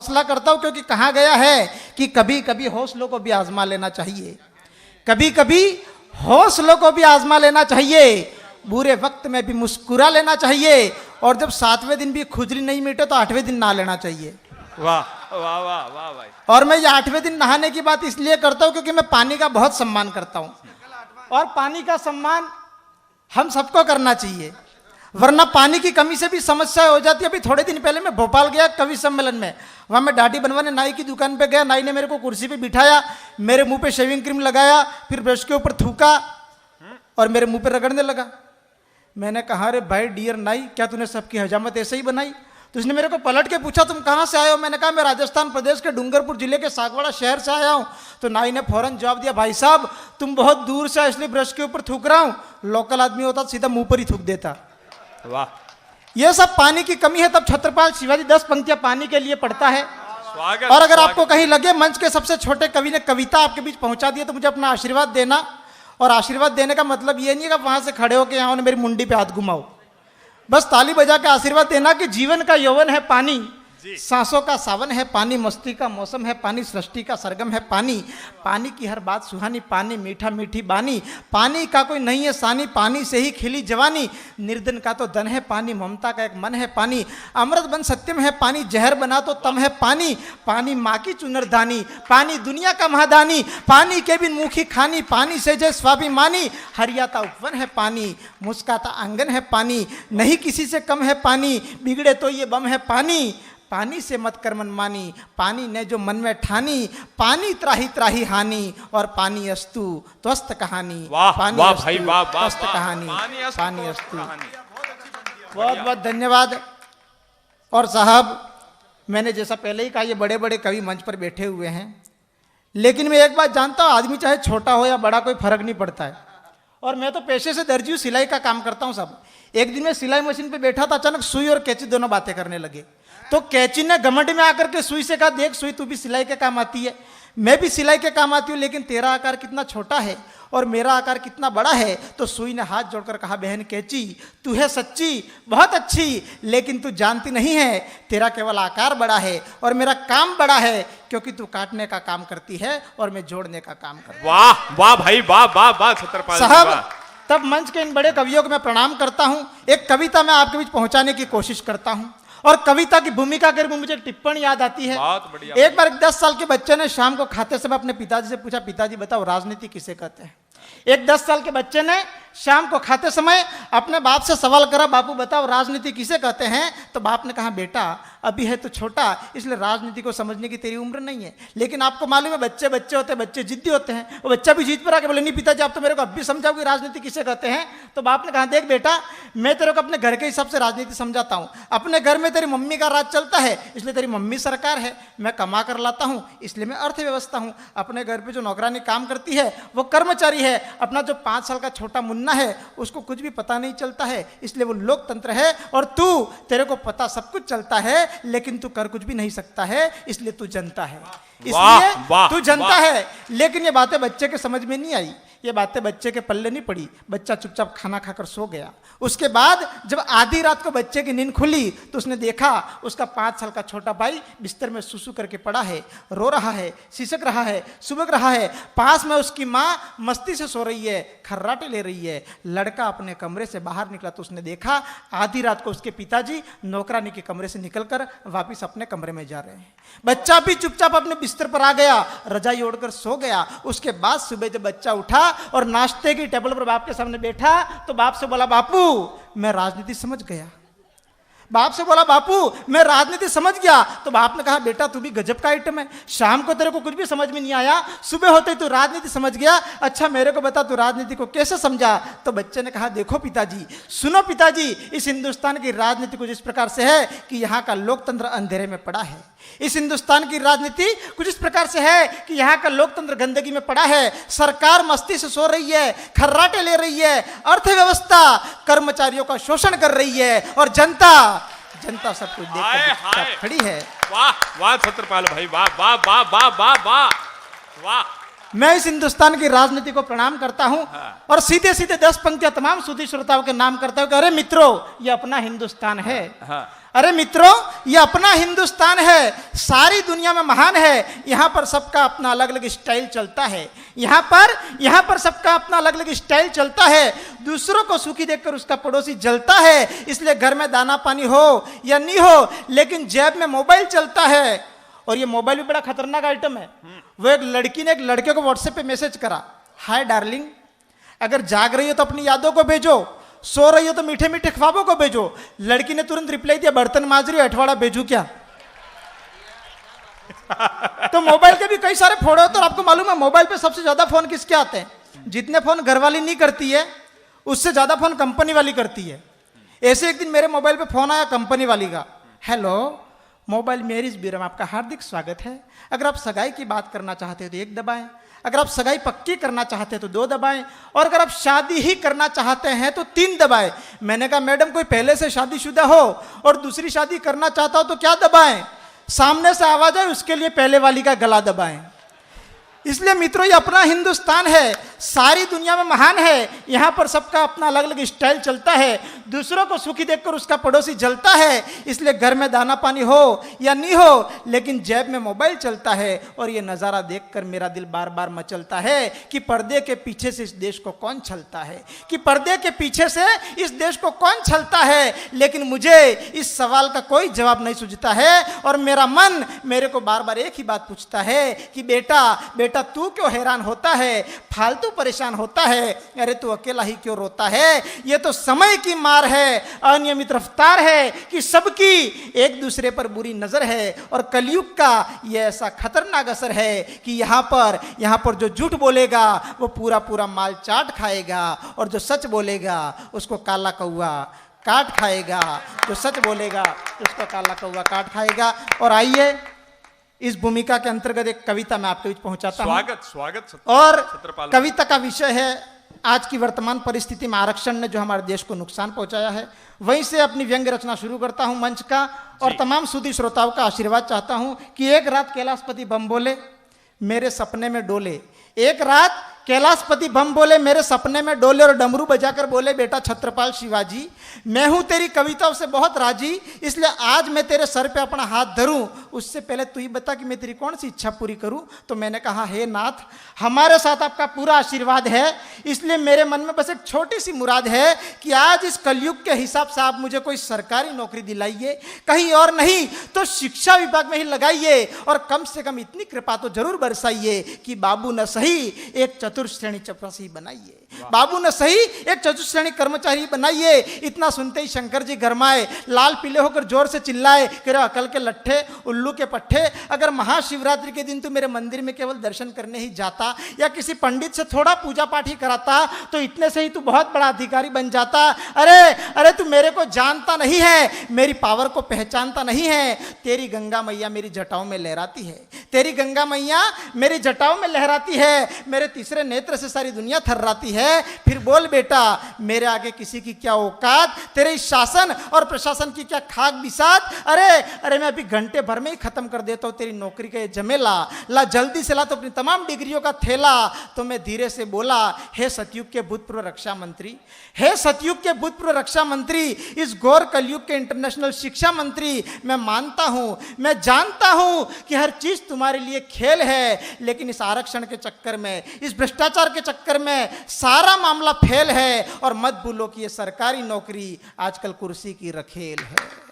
हौसला करता हूं क्योंकि कहा गया है कि कभी कभी हौसलों को भी आजमा लेना चाहिए, कभी कभी हौसलों को भी आजमा लेना चाहिए, बुरे वक्त में भी मुस्कुरा लेना चाहिए, और जब 7वें दिन भी खुजली नहीं मिटे तो 8वें दिन नहा लेना चाहिए। वाह वाह वाह वाह भाई। और मैं ये 8वें दिन नहाने की बात इसलिए करता हूं क्योंकि मैं पानी का बहुत सम्मान करता हूं, और पानी का सम्मान हम सबको करना चाहिए, वरना पानी की कमी से भी समस्या हो जाती है। अभी थोड़े दिन पहले मैं भोपाल गया कवि सम्मेलन में, वहाँ मैं दाढ़ी बनवाने नाई की दुकान पे गया, नाई ने मेरे को कुर्सी पे बिठाया, मेरे मुंह पे शेविंग क्रीम लगाया, फिर ब्रश के ऊपर थूका और मेरे मुंह पे रगड़ने लगा। मैंने कहा अरे भाई डियर नाई, क्या तूने सबकी हजामत ऐसे ही बनाई? तो उसने मेरे को पलट के पूछा तुम कहाँ से आए हो? मैंने कहा मैं राजस्थान प्रदेश के डूंगरपुर जिले के सागवाड़ा शहर से आया हूँ। तो नाई ने फौरन जवाब दिया भाई साहब तुम बहुत दूर से इसलिए ब्रश के ऊपर थूक रहा हूँ, लोकल आदमी होता तो सीधा मुंह पर ही थूक देता। वाह, ये सब पानी की कमी है, तब छत्रपाल शिवाजी 10 पंक्तियां पानी के लिए पढ़ता है। स्वागत। और अगर आपको कहीं लगे मंच के सबसे छोटे कवि ने कविता आपके बीच पहुंचा दी तो मुझे अपना आशीर्वाद देना। और आशीर्वाद देने का मतलब ये नहीं है कि वहां से खड़े होकर यहाँ मेरी मुंडी पे हाथ घुमाओ, बस ताली बजा के आशीर्वाद देना कि जीवन का यौवन है पानी, सांसों का सावन है पानी, मस्ती का मौसम है पानी, सृष्टि का सरगम है पानी, पानी की हर बात सुहानी, पानी मीठा मीठी बानी, पानी का कोई नहीं है सानी, पानी से ही खिली जवानी, निर्धन का तो धन है पानी, ममता का एक मन है पानी, अमृत बन सत्यम है पानी, जहर बना तो तम है पानी, पानी माँ की चुनरदानी, पानी दुनिया का महादानी, पानी के बिन मुखी खानी, पानी से जय स्वाभिमानी, हरियाता उपवन है पानी, मुस्काता आंगन है पानी, नहीं किसी से कम है पानी, बिगड़े तो ये बम है पानी, पानी से मत कर मनमानी, पानी ने जो मन में ठानी, पानी त्राही त्राही हानि, और पानी अस्तु त्वस्त कहानी। वाह पानी वाह अस्तु भाई वाह वाह त्वस्त कहानी, पानी अस्तु। कहानी। बहुत बहुत धन्यवाद। और साहब मैंने जैसा पहले ही कहा ये बड़े बड़े कवि मंच पर बैठे हुए हैं, लेकिन मैं एक बात जानता हूँ आदमी चाहे छोटा हो या बड़ा कोई फर्क नहीं पड़ता है। और मैं तो पेशे से दर्जी हूँ, सिलाई का काम करता हूँ सब। एक दिन मैं सिलाई मशीन पे बैठा था, अचानक सुई और कैंची दोनों बातें करने लगे। तो कैंची ने घमंड में आकर के सुई से कहा देख सुई तू भी सिलाई के काम आती है, मैं भी सिलाई के काम आती हूँ, लेकिन तेरा आकार कितना छोटा है और मेरा आकार कितना बड़ा है। तो सुई ने हाथ जोड़कर कहा बहन कैंची तू है सच्ची बहुत अच्छी, लेकिन तू जानती नहीं है तेरा केवल आकार बड़ा है और मेरा काम बड़ा है, क्योंकि तू काटने का काम करती है और मैं जोड़ने का काम करती हूँ। वाह वाह भाई वाह वाह वाह छत्रपाल साहब तब मंच के इन बड़े कवियों को मैं प्रणाम करता हूँ। एक कविता मैं आपके बीच पहुंचाने की कोशिश करता हूँ, और कविता की भूमिका के रूप में मुझे एक टिप्पणी याद आती है। बहुत बढ़िया। एक बार 10 साल के बच्चे ने शाम को खाते समय अपने पिताजी से पूछा पिताजी बताओ राजनीति किसे कहते हैं। एक 10 साल के बच्चे ने शाम को खाते समय अपने बाप से सवाल करा बापू बताओ राजनीति किसे कहते हैं। तो बाप ने कहा बेटा अभी है तो छोटा इसलिए राजनीति को समझने की तेरी उम्र नहीं है, लेकिन आपको मालूम है बच्चे बच्चे होते हैं, बच्चे जिद्दी होते हैं। वो बच्चा भी जीत पर आके बोले नहीं पिताजी आप तो मेरे को अब भी समझाओगे राजनीति किसे कहते हैं। तो बाप ने कहा देख बेटा मैं तेरे को अपने घर के हिसाब से राजनीति समझाता हूँ। अपने घर में तेरी मम्मी का राज चलता है इसलिए तेरी मम्मी सरकार है, मैं कमा कर लाता हूँ इसलिए मैं अर्थव्यवस्था हूँ। अपने घर पे जो नौकरानी काम करती है वो कर्मचारी है। अपना जो 5 साल का छोटा मुन्ना है उसको कुछ भी पता नहीं चलता है इसलिए वो लोकतंत्र है। और तू तेरे को पता सब कुछ चलता है लेकिन तू कर कुछ भी नहीं सकता है इसलिए तू जनता है। इसलिए तू जनता है। लेकिन ये बातें बच्चे के समझ में नहीं आई, ये बातें बच्चे के पल्ले नहीं पड़ी। बच्चा चुपचाप खाना खाकर सो गया। उसके बाद जब आधी रात को बच्चे की नींद खुली तो उसने देखा उसका 5 साल का छोटा भाई बिस्तर में सुसु करके पड़ा है, रो रहा है, सिसक रहा है, सुबक रहा है। पास में उसकी माँ मस्ती से सो रही है, खर्राटे ले रही है। लड़का अपने कमरे से बाहर निकला तो उसने देखा आधी रात को उसके पिताजी नौकरानी के कमरे से निकलकर वापिस अपने कमरे में जा रहे हैं। बच्चा भी चुपचाप अपने बिस्तर पर आ गया, रजाई ओढ़कर सो गया। उसके बाद सुबह जब बच्चा उठा और नाश्ते की टेबल पर बाप के सामने बैठा तो बाप से बोला बापू मैं राजनीति समझ गया। बाप से बोला बापू मैं राजनीति समझ गया। तो बाप ने कहा बेटा तू भी गजब का आइटम है, शाम को तेरे को कुछ भी समझ में नहीं आया, सुबह होते तू राजनीति समझ गया। अच्छा मेरे को बता तू राजनीति को कैसे समझा। तो बच्चे ने कहा देखो पिताजी सुनो पिताजी इस हिंदुस्तान की राजनीति कुछ इस प्रकार से है कि यहाँ का लोकतंत्र अंधेरे में पड़ा है। इस हिंदुस्तान की राजनीति कुछ इस प्रकार से है कि यहाँ का लोकतंत्र गंदगी में पड़ा है। सरकार मस्ती से सो रही है, खर्राटे ले रही है, अर्थव्यवस्था कर्मचारियों का शोषण कर रही है और जनता सब कुछ देखकर खड़ी है। वाह वाह छत्रपाल भाई वाह वाह वाह वाह वाह वाह वाह। मैं इस हिंदुस्तान की राजनीति को प्रणाम करता हूं और सीधे सीधे 10 पंक्तियां तमाम सुधी श्रोताओं के नाम करता हूं कि अरे मित्रों ये अपना हिंदुस्तान है। अरे मित्रों, ये अपना हिंदुस्तान है, सारी दुनिया में महान है। यहाँ पर सबका अपना अलग अलग स्टाइल चलता है। यहाँ पर सबका अपना अलग अलग स्टाइल चलता है। दूसरों को सुखी देखकर उसका पड़ोसी जलता है। इसलिए घर में दाना पानी हो या नहीं हो, लेकिन जेब में मोबाइल चलता है। और ये मोबाइल भी बड़ा खतरनाक आइटम है। वो एक लड़की ने एक लड़के को व्हाट्सएप पे मैसेज करा, हाय डार्लिंग, अगर जाग रही हो तो अपनी यादों को भेजो, सो रही हो तो मीठे मीठे ख्वाबों को भेजो। लड़की ने तुरंत रिप्लाई दिया, बर्तन मांज रही हो, अठवाड़ा भेजू क्या? तो मोबाइल के भी कई सारे फोड़े होते हैं। आपको मालूम है मोबाइल पे सबसे ज्यादा फोन किसके आते हैं? जितने फोन घरवाली नहीं करती है, उससे ज्यादा फोन कंपनी वाली करती है। ऐसे एक दिन मेरे मोबाइल पे फोन आया कंपनी वाली का, हेलो मोबाइल मैरिज ब्यूरो में आपका हार्दिक स्वागत है। अगर आप सगाई की बात करना चाहते हो तो 1 दबाएं, अगर आप सगाई पक्की करना चाहते हैं तो 2 दबाएं, और अगर आप शादी ही करना चाहते हैं तो 3 दबाएं। मैंने कहा मैडम, कोई पहले से शादीशुदा हो और दूसरी शादी करना चाहता हो तो क्या दबाएं? सामने से आवाज आए उसके लिए पहले वाली का गला दबाएं। इसलिए मित्रों, ये अपना हिंदुस्तान है, सारी दुनिया में महान है। यहाँ पर सबका अपना अलग अलग स्टाइल चलता है। दूसरों को सुखी देखकर उसका पड़ोसी जलता है। इसलिए घर में दाना पानी हो या नहीं हो, लेकिन जेब में मोबाइल चलता है। और ये नज़ारा देखकर मेरा दिल बार बार मचलता है कि पर्दे के पीछे से इस देश को कौन छलता है, कि पर्दे के पीछे से इस देश को कौन छलता है। लेकिन मुझे इस सवाल का कोई जवाब नहीं सूझता है। और मेरा मन मेरे को बार बार एक ही बात पूछता है कि बेटा तू क्यों हैरान होता है, फालतू परेशान होता है? अरे तू अकेला ही क्यों रोता है? ये तो समय की मार है, अनियमित रफ्तार है कि सबकी एक दूसरे पर बुरी नजर है। और कलयुग का ये ऐसा खतरनाक असर है कि यहाँ पर जो झूठ बोलेगा वो पूरा पूरा माल चाट खाएगा, और जो सच बोलेगा उसको काला कौआ काट खाएगा। जो सच बोलेगा उसको काला कौआ काट खाएगा। और आइए, इस भूमिका के अंतर्गत एक कविता मैं आपके बीच पहुंचाता हूं। स्वागत। और छत्रपाल कविता का विषय है आज की वर्तमान परिस्थिति में आरक्षण ने जो हमारे देश को नुकसान पहुंचाया है। वहीं से अपनी व्यंग रचना शुरू करता हूं मंच का, और तमाम सुधी श्रोताओं का आशीर्वाद चाहता हूं कि एक रात कैलाशपति बम बोले मेरे सपने में डोले। एक रात कैलाशपति बम बोले मेरे सपने में डोले, और डमरू बजाकर बोले, बेटा छत्रपाल शिवाजी, मैं हूं तेरी कविताओं से बहुत राजी, इसलिए आज मैं तेरे सर पे अपना हाथ धरूं। उससे पहले तू ही बता कि मैं तेरी कौन सी इच्छा पूरी करूं? तो मैंने कहा, हे नाथ, हमारे साथ आपका पूरा आशीर्वाद है, इसलिए मेरे मन में बस एक छोटी सी मुराद है कि आज इस कलयुग के हिसाब से आप मुझे कोई सरकारी नौकरी दिलाइए, कहीं और नहीं तो शिक्षा विभाग में ही लगाइए, और कम से कम इतनी कृपा तो जरूर बरसाइए कि बाबू न सही एक चतुर्थ श्रेणी चपरासी बनाइए, बाबू ने सही एक चतुर्थ श्रेणी कर्मचारी बनाइए। इतना सुनते ही शंकर जी गरमाए, लाल पीले होकर जोर से चिल्लाए कि अकल के लट्ठे, उल्लू के पट्टे, अगर महाशिवरात्रि के दिन तू मेरे मंदिर में केवल दर्शन करने ही जाता या किसी पंडित से थोड़ा पूजा पाठ ही कराता तो इतने से ही तू बहुत बड़ा अधिकारी बन जाता। अरे तू मेरे को जानता नहीं है, मेरी पावर को पहचानता नहीं है। तेरी गंगा मैया मेरी जटाओं में लहराती है, तेरी गंगा मैया मेरी जटाओं में लहराती है, मेरे तीसरे नेत्र से सारी दुनिया थर्राती है। फिर बोल बेटा, मेरे आगे किसी की क्या औकात, तेरे इस शासन और प्रशासन की क्या खाक बिसात। अरे मैं अभी घंटे भर में ही खत्म कर देता हूं तेरी नौकरी का ये झमेला, ला जल्दी से ला तो अपनी तमाम डिग्रियों का थैला। तो मैं धीरे से बोला, हे सतयुग के भूतपूर्व रक्षा मंत्री, हे सतयुग के भूतपूर्व रक्षा मंत्री, इस घोर कलयुग के इंटरनेशनल शिक्षा मंत्री, मैं मानता हूं, मैं जानता हूं कि हर चीज तुम्हारे लिए खेल है, लेकिन इस आरक्षण के चक्कर में, इस भ्रष्टाचार के चक्कर में सारा मामला फेल है। और मत भूलो कि ये सरकारी नौकरी आजकल कुर्सी की रखेल है,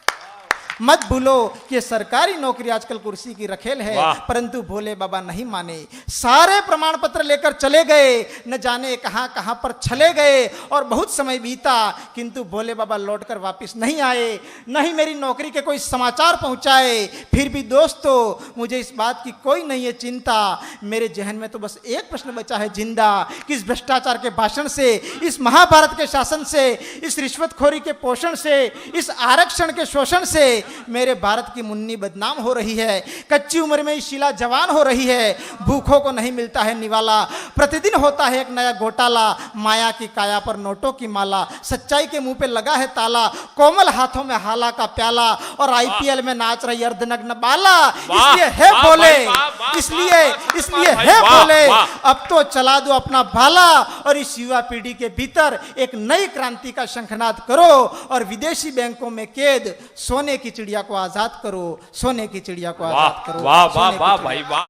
मत भूलो कि ये सरकारी नौकरी आजकल कुर्सी की रखेल है। परंतु भोले बाबा नहीं माने, सारे प्रमाण पत्र लेकर चले गए, न जाने कहां कहां पर चले गए, और बहुत समय बीता, किंतु भोले बाबा लौटकर वापस नहीं आए, नहीं मेरी नौकरी के कोई समाचार पहुंचाए। फिर भी दोस्तों, मुझे इस बात की कोई नहीं है चिंता, मेरे जहन में तो बस एक प्रश्न बचा है जिंदा कि इस भ्रष्टाचार के भाषण से, इस महाभारत के शासन से, इस रिश्वतखोरी के पोषण से, इस आरक्षण के शोषण से मेरे भारत की मुन्नी बदनाम हो रही है। कच्ची उम्र में शीला जवान हो रही है, भूखों को नहीं मिलता है निवाला, प्रतिदिन होता है एक नया घोटाला, माया की काया पर नोटों की माला, सच्चाई के मुंह पे लगा है ताला, कोमल हाथों में हाला का प्याला, और आईपीएल में नाच रही अर्धनग्न बाला। इसलिए हे भोले, इसलिए छत्रपाल इसलिए भाई, है वाह, बोले वाह। अब तो चला दो अपना भाला और इस युवा पीढ़ी के भीतर एक नई क्रांति का शंखनाद करो और विदेशी बैंकों में कैद सोने की चिड़िया को आजाद करो, सोने की चिड़िया को वाह आजाद करो, वाह वाह सोने की वाह चिड़िया। भाई वाह।